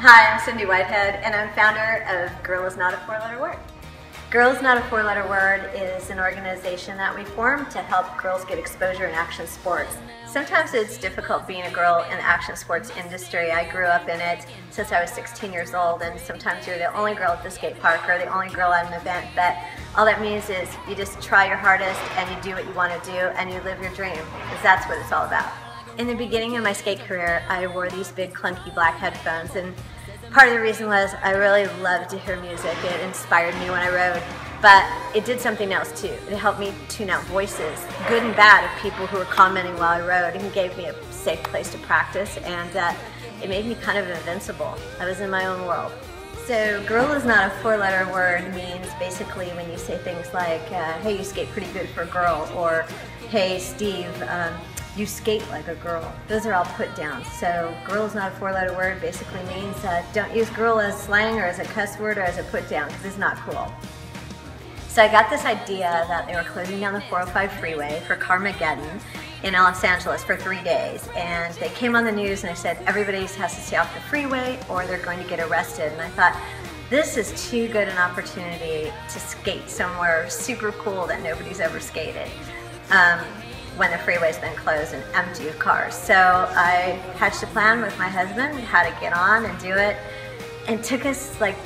Hi, I'm Cindy Whitehead, and I'm founder of Girl Is Not a Four-Letter Word. Girl Is Not a Four-Letter Word is an organization that we formed to help girls get exposure in action sports. Sometimes it's difficult being a girl in the action sports industry. I grew up in it since I was 16 years old, and sometimes you're the only girl at the skate park or the only girl at an event, but all that means is you just try your hardest and you do what you want to do and you live your dream, because that's what it's all about. In the beginning of my skate career, I wore these big clunky black headphones, and part of the reason was I really loved to hear music. It inspired me when I rode, but it did something else too. It helped me tune out voices, good and bad, of people who were commenting while I rode, and gave me a safe place to practice, and it made me kind of invincible. I was in my own world. So girl is not a four-letter word means basically when you say things like, hey, you skate pretty good for a girl, or hey, Steve, you skate like a girl. Those are all put downs. So girl is not a four-letter word basically means don't use girl as slang or as a cuss word or as a put down, because it's not cool. So I got this idea that they were closing down the 405 freeway for Carmageddon in Los Angeles for 3 days, and they came on the news and they said everybody has to stay off the freeway or they're going to get arrested. And I thought, this is too good an opportunity to skate somewhere super cool that nobody's ever skated when the freeway's been closed and empty of cars. So I hatched a plan with my husband how to get on and do it, and it took us like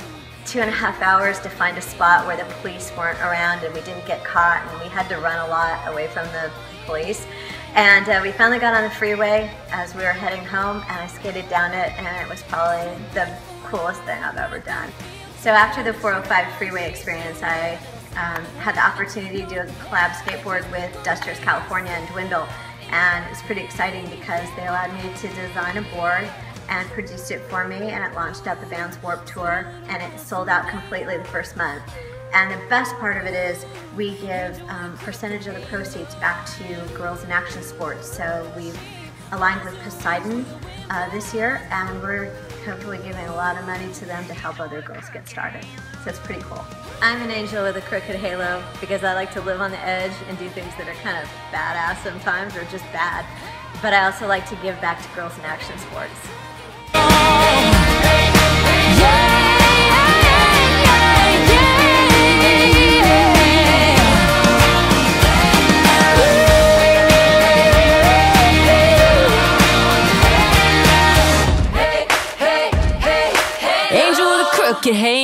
2.5 hours to find a spot where the police weren't around and we didn't get caught, and we had to run a lot away from the police. And we finally got on the freeway as we were heading home, and I skated down it, and it was probably the coolest thing I've ever done. So after the 405 freeway experience, I had the opportunity to do a collab skateboard with Dusters California and Dwindle, and it was pretty exciting because they allowed me to design a board and produced it for me, and it launched out the band's Warped Tour, and it sold out completely the first month. And the best part of it is we give percentage of the proceeds back to girls in action sports. So we've aligned with Poseidon this year, and we're hopefully giving a lot of money to them to help other girls get started. So it's pretty cool. I'm an angel with a crooked halo because I like to live on the edge and do things that are kind of badass sometimes, or just bad. But I also like to give back to girls in action sports. Angel with a crooked halo.